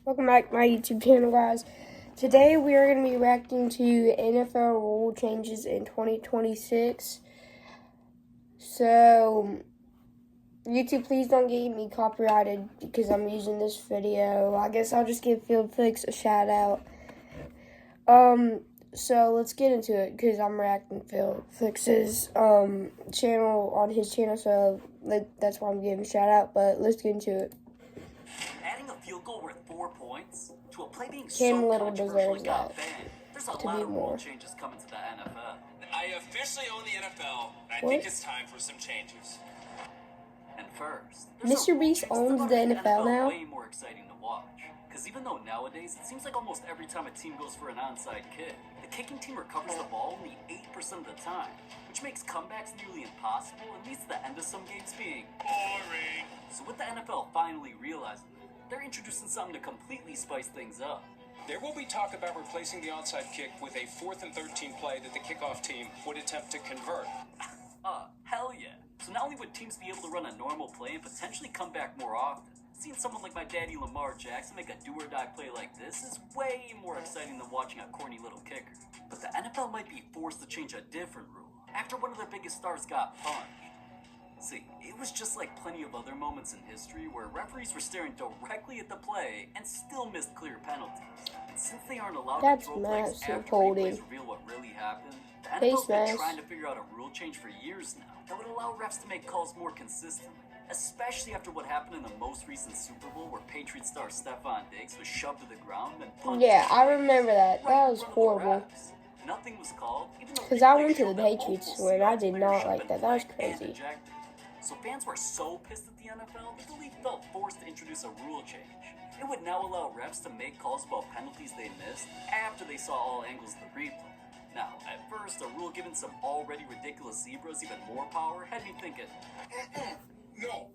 Welcome back to my YouTube channel, guys. Today we are going to be reacting to NFL rule changes in 2026. So, YouTube, please don't get me copyrighted because I'm using this video. I guess I'll just give FieldFlix a shout out. So let's get into it because I'm reacting to FieldFlix's channel on his channel, so that's why I'm giving a shout out. But let's get into it. Adding a field goal worth 4 points to a play being Cam so Little controversial deserves it got that banned. There's a to lot be of more. rule changes coming to the NFL. I officially own the NFL, and I What? think it's time for some changes. And first, there's Mr. a rule Beast change owns that's the making NFL now? way more exciting to watch. Because even though nowadays it seems like almost every time a team goes for an onside kick, the kicking team recovers the ball only 8% of the time, which makes comebacks nearly impossible and leads to the end of some games being Boring. So with the NFL finally realizing it, they're introducing something to completely spice things up. There will be talk about replacing the onside kick with a 4th and 13 play that the kickoff team would attempt to convert. Hell yeah. So not only would teams be able to run a normal play and potentially come back more often, seeing someone like my daddy Lamar Jackson make a do-or-die play like this is way more exciting than watching a corny little kicker. But the NFL might be forced to change a different rule after one of their biggest stars got punched. See, it was just like plenty of other moments in history where referees were staring directly at the play and still missed clear penalties. And since they aren't allowed That's to throw plays massive after holding. replays reveal what really happened, the Face NFL's been mask. trying to figure out a rule change for years now that would allow refs to make calls more consistently, especially after what happened in the most recent Super Bowl where Patriots star Stephon Diggs was shoved to the ground and punched. Yeah, I remember that. right That in was front of the horrible. refs. Nothing was called, even though Because I replays went to the showed that Patriots multiple where I Seahawks did players not should like have that. been That was flagged and crazy. ejected. So fans were so pissed at the NFL that the league felt forced to introduce a rule change. It would now allow refs to make calls about penalties they missed after they saw all angles of the replay. Now, at first, a rule giving some already ridiculous zebras even more power had me thinking, No.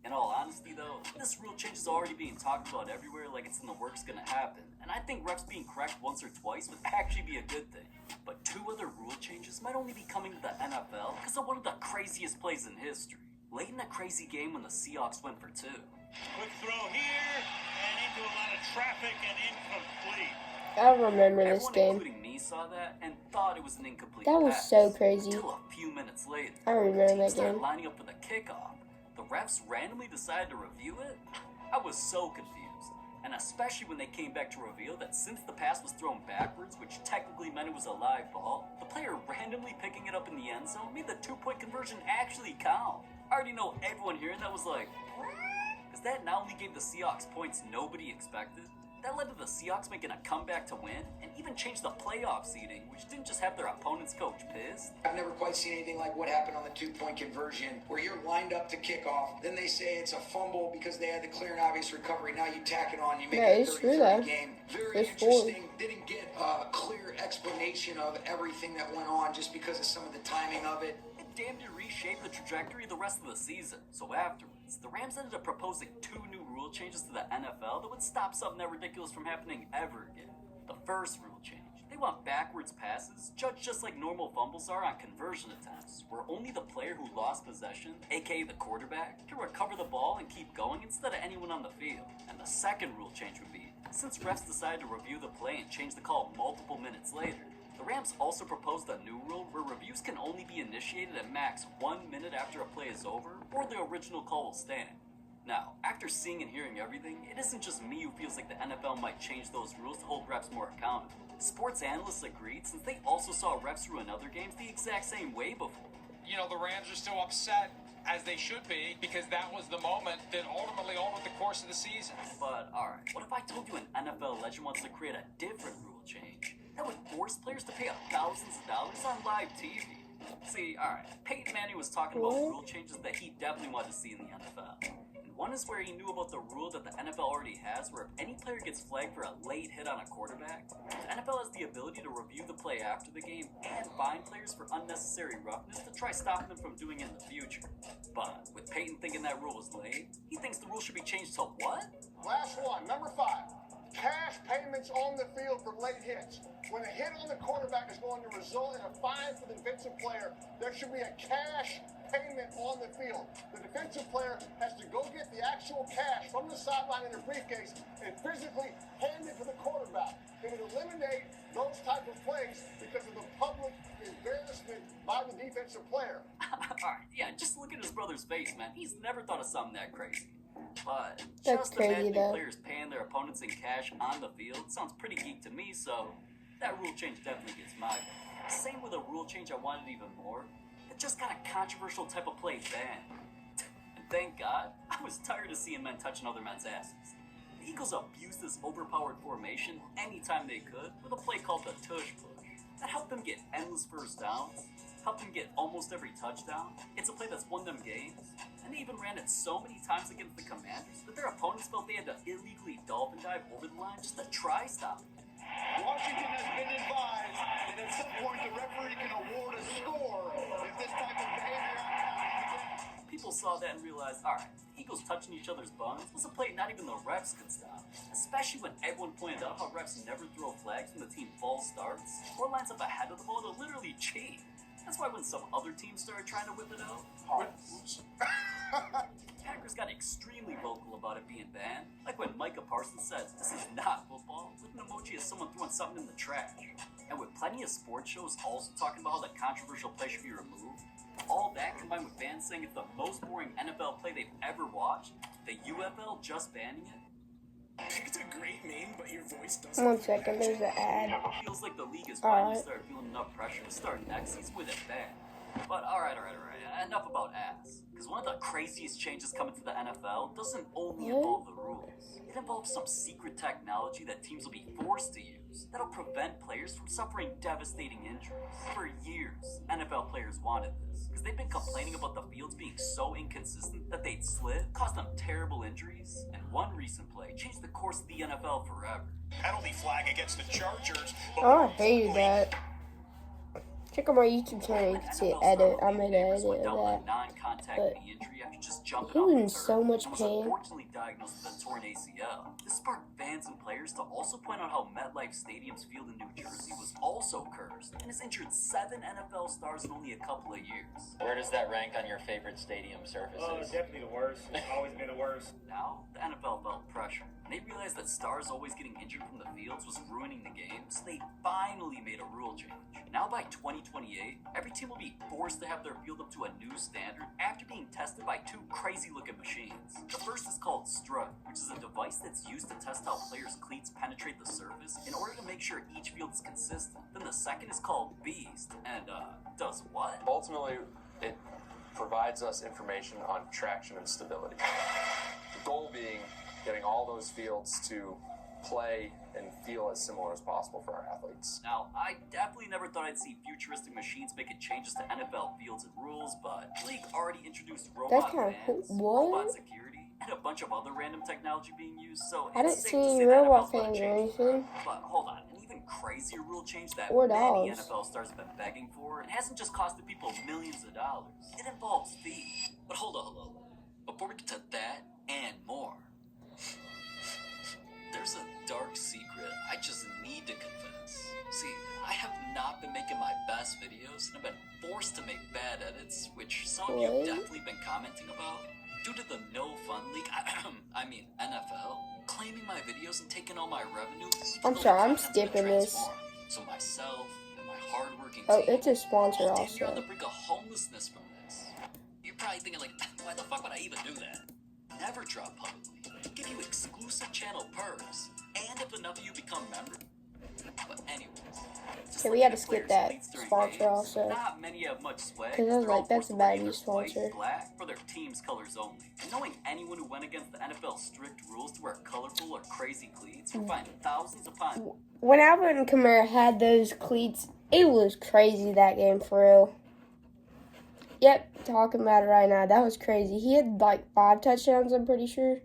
in all honesty though, this rule change is already being talked about everywhere like it's in the works gonna happen, and I think refs being correct once or twice would actually be a good thing. But 2 other rule changes might only be coming to the NFL because of one of the craziest plays in history. Late in a crazy game when the Seahawks went for 2. Quick throw here, and into a lot of traffic and incomplete. I remember this Everyone, game. including me, saw that and thought it was an incomplete That was pass. so crazy. Until a few minutes later, I remember teams that started game. lining up for the kickoff. The refs randomly decided to review it. I was so confused, and especially when they came back to reveal that since the pass was thrown backwards, which technically meant it was a live ball, the player randomly picking it up in the end zone made the 2-point conversion actually count. I already know everyone hearing that was like, because that not only gave the Seahawks points nobody expected, that led to the Seahawks making a comeback to win and even changed the playoff seeding, which didn't just have their opponent's coach pissed. I've never quite seen anything like what happened on the 2-point conversion, where you're lined up to kick off, then they say it's a fumble because they had the clear and obvious recovery. Now you tack it on, you make Yeah, it a it's 30-30 true, though. game. Very It's interesting. Didn't get a clear explanation of everything that went on just because of some of the timing of it. It damn near reshaped the trajectory of the rest of the season. So afterwards, the Rams ended up proposing 2 new rule changes to the NFL that would stop something that ridiculous from happening ever again. The first rule change, they want backwards passes judged just like normal fumbles are on conversion attempts, where only the player who lost possession, aka the quarterback, can recover the ball and keep going instead of anyone on the field. And the second rule change would be, since refs decided to review the play and change the call multiple minutes later, the Rams also proposed a new rule where reviews can only be initiated at max 1 minute after a play is over, or the original call will stand. Now, after seeing and hearing everything, it isn't just me who feels like the NFL might change those rules to hold refs more accountable. Sports analysts agreed since they also saw refs ruin other games the exact same way before. You know, the Rams are still upset, as they should be, because that was the moment that ultimately altered the course of the season. But, alright, what if I told you an NFL legend wants to create a different rule change that would force players to pay out thousands of dollars on live TV? See, alright, Peyton Manning was talking about rule changes that he definitely wanted to see in the NFL. And one is where he knew about the rule that the NFL already has, where if any player gets flagged for a late hit on a quarterback, the NFL has the ability to review the play after the game and fine players for unnecessary roughness to try stopping them from doing it in the future. But with Peyton thinking that rule was late, he thinks the rule should be changed to what? Last one, number 5. Cash payments on the field for late hits. When a hit on the quarterback is going to result in a fine for the defensive player, there should be a cash payment on the field. The defensive player has to go get the actual cash from the sideline in their briefcase and physically It would eliminate those type of plays because of the public embarrassment by the defensive player. Alright, yeah, just look at his brother's face, man. He's never thought of something that crazy. But That's just crazy, imagining though. players paying their opponents in cash on the field sounds pretty geek to me, so that rule change definitely gets my vote. Same with a rule change I wanted even more. It just got a controversial type of play banned. And thank God, I was tired of seeing men touching other men's asses. The Eagles abused this overpowered formation anytime they could with a play called the tush push. That helped them get endless first downs, helped them get almost every touchdown. It's a play that's won them games. And they even ran it so many times against the Commanders that their opponents felt they had to illegally dolphin dive over the line just to try stop it. Washington has been advised that at some point the referee can award a score if this type of behavior happens again. People saw that and realized, alright, Eagles touching each other's buns was a play not even the refs could stop. Especially when everyone pointed out how refs never throw flags when the team false starts or lines up ahead of the ball to literally cheat. That's why when some other teams started trying to whip it out, Packers got extremely vocal about it being banned. Like when Micah Parsons says, "This is not football," with an emoji of someone throwing something in the trash. And with plenty of sports shows also talking about how the controversial play should be removed, all that combined with fans saying it's the most boring NFL play they've ever watched, the UFL just banning it, It's a great name, but your voice doesn't. 1 second, there's an ad. feels like the league has finally Alright. started feeling enough pressure to start next season with it banned. But alright, enough about ass. Because one of the craziest changes coming to the NFL doesn't only involve the rules. It involves some secret technology that teams will be forced to use that'll prevent players from suffering devastating injuries. For years, NFL players wanted this because they've been complaining about the fields being so inconsistent that they'd slip, cause them terrible injuries, and one recent play changed the course of the NFL forever. Penalty flag against the Chargers. Oh, I hated that. Check out my YouTube channel, you can see an edit. I made an edit of that. Non-contact But knee injury after just jumping he off was the in turf so much and was pain. unfortunately diagnosed with a torn ACL. This sparked fans and players to also point out how MetLife Stadium's field in New Jersey was also cursed and has injured 7 NFL stars in only a couple of years. Where does that rank on your favorite stadium surfaces? Oh, it's definitely the worst. It's always been the worst. Now, the NFL felt pressure, and they realized that stars always getting injured from the fields was ruining the game, so they finally made a rule change. Now by 2028, every team will be forced to have their field up to a new standard after being tested by 2 crazy-looking machines. The first is called Strut, which is a device that's used to test how players' cleats penetrate the surface in order to make sure each field is consistent. Then the second is called Beast, and does what? Ultimately, it provides us information on traction and stability. The goal being getting all those fields to play and feel as similar as possible for our athletes. Now, I definitely never thought I'd see futuristic machines making changes to NFL fields and rules, but the league already introduced robot kinda fans, cool. What? robot security, and a bunch of other random technology being used, so I didn't it's safe see to any say that robot NFL's gonna fans or change. anything. But hold on, an even crazier rule change that Or many dogs. NFL stars have been begging for, and hasn't just costed people millions of dollars. It involves fees. But hold on. Before we get to that and more, there's a dark secret I just need to confess. See, I have not been making my best videos and have been forced to make bad edits, which some of you have What? definitely been commenting about. Due to the No Fun League, I mean NFL, claiming my videos and taking all my revenue. I'm sorry, I'm skipping this. So myself and my hardworking Oh, team it's a sponsor all damn near on the also. brink of homelessness from this. You're probably thinking like, why the fuck would I even do that? Never drop publicly. Give you exclusive channel perks, and if enough of you become members. But anyways, just Okay, we looking had to at skip players' that cleats during sponsor games, also. Not many have much swag. 'Cause I was They're all like, that's forced a to bad wear either news white, sponsor. black, or their team's colors only. And knowing anyone who went against the NFL's strict rules to wear colorful or crazy cleats were fined thousands upon. When Alvin Kamara had those cleats, it was crazy that game for real. Yep, talking about it right now. That was crazy. He had like 5 touchdowns, I'm pretty sure.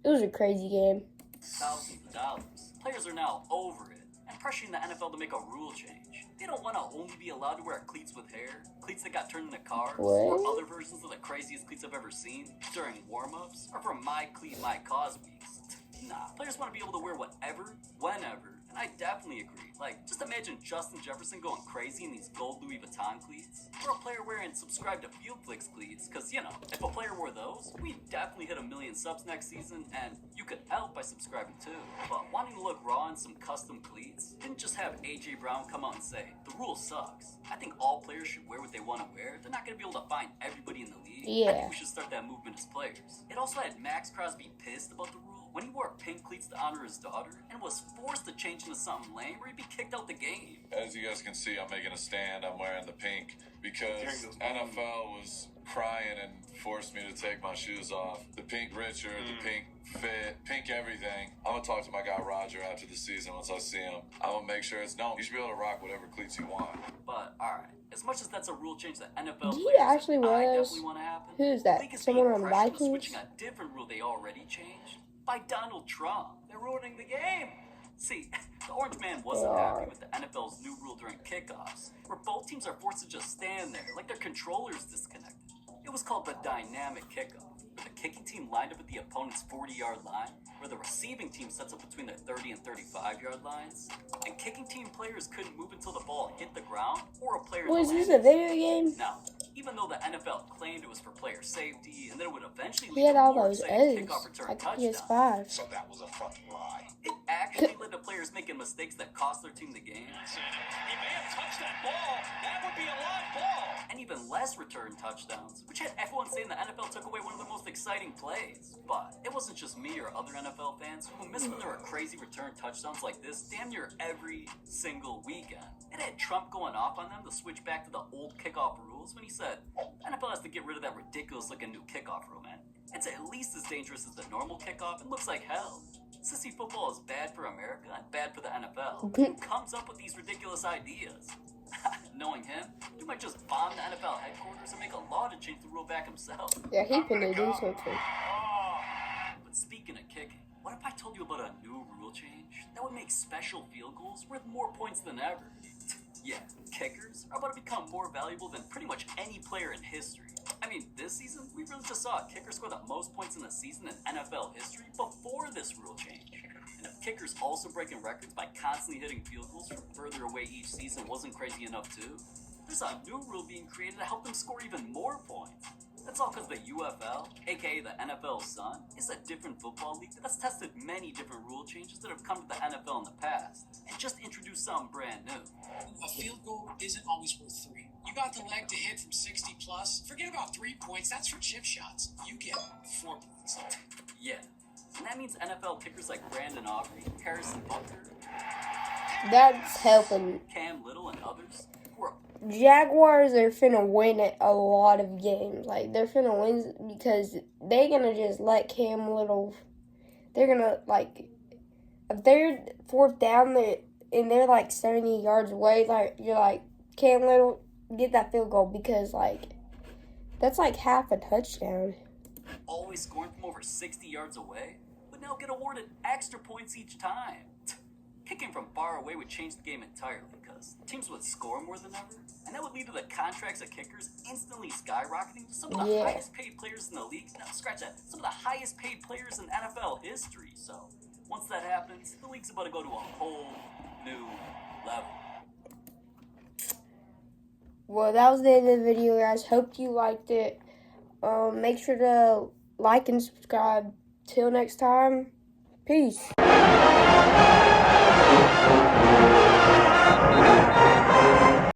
It was a crazy game. Thousands of dollars. Players are now over it and pressuring the NFL to make a rule change. They don't want to only be allowed to wear cleats with hair, cleats that got turned into cars, or What? other versions of the craziest cleats I've ever seen during warm-ups, or for my cleat, my cause weeks. Nah, players want to be able to wear whatever, whenever, and I definitely agree. Like, just imagine Justin Jefferson going crazy in these gold Louis Vuitton cleats, or a player wearing Subscribe to FieldFlix cleats, because, you know, if a player wore those, we'd definitely hit 1 million subs next season, and you could help by subscribing too. But wanting to look look raw in some custom cleats didn't just have A.J. Brown come out and say, the rule sucks. I think all players should wear what they want to wear. They're not going to be able to find everybody in the league. Yeah. I think we should start that movement as players. It also had Max Crosby pissed about the rule when he wore pink cleats to honor his daughter and was forced to change into something lame or he'd be kicked out the game. As you guys can see, I'm making a stand. I'm wearing the pink because NFL was crying and forced me to take my shoes off. The pink Richard, the pink fit, pink everything. I'm going to talk to my guy Roger after the season once I see him. I'm going to make sure it's known. You should be able to rock whatever cleats you want. But, alright, as much as that's a rule change that NFL Do you players actually wear those? definitely want to happen, Who's that? the league is Someone being on the pressured into Vikings? switching a different rule they already changed by Donald Trump. They're ruining the game. See, the Orange Man wasn't happy with the NFL's new rule during kickoffs, where both teams are forced to just stand there like their controller's disconnected. It was called the dynamic kickoff, where the kicking team lined up at the opponent's 40-yard line, where the receiving team sets up between their 30 and 35-yard lines, and kicking team players couldn't move until the ball hit the ground or a player Was this landed. a video game? Now, even though the NFL claimed it was for player safety and that it would eventually He lead had to all more those safe O's, kickoff return like touchdowns, PS5. So that was a fucking lie. it actually led to players making mistakes that cost their team the game. He may have touched that ball. That would be a live ball. And even less return touchdowns, which had everyone saying the NFL took away one of the most exciting plays. But it wasn't just me or other NFL fans who missed when there were crazy return touchdowns like this damn near every single weekend. It had Trump going off on them to switch back to the old kickoff rules when he said, NFL has to get rid of that ridiculous looking new kickoff rule, man. It's at least as dangerous as the normal kickoff and looks like hell. Sissy football is bad for America and bad for the NFL. Who comes up with these ridiculous ideas? Knowing him, he might just bomb the NFL headquarters and make a law to change the rule back himself. Yeah, he finna do something. But speaking of kicking, what if I told you about a new rule change that would make special field goals worth more points than ever? Yeah, kickers are about to become more valuable than pretty much any player in history. I mean, this season, we really just saw a kicker score the most points in a season in NFL history before this rule change. And if kickers also breaking records by constantly hitting field goals from further away each season wasn't crazy enough too, there's a new rule being created to help them score even more points. That's all because the UFL, aka the NFL's son, is a different football league that's tested many different rule changes that have come to the NFL in the past, and just introduced something brand new. A field goal isn't always worth 3. You got the leg to hit from 60 plus. Forget about 3 points. That's for chip shots. You get 4 points. Yeah. And that means NFL kickers like Brandon Aubrey, Harrison Butker, That's helping. Cam Little, and others who are Jaguars are finna win at a lot of games. Like, they're finna win because they're gonna just let Cam Little. They're gonna, like, if they're fourth down and they're like 70 yards away, like, you're like, Cam Little, get that field goal because, like, that's like half a touchdown. always scoring from over 60 yards away would now get awarded extra points each time. Kicking from far away would change the game entirely because teams would score more than ever, and that would lead to the contracts of kickers instantly skyrocketing to some of the highest paid players in the league. No, scratch that. Some of the highest paid players in NFL history. So once that happens, the league's about to go to a whole new level. Well, that was the end of the video, guys. Hope you liked it. Make sure to like and subscribe. Till next time, peace.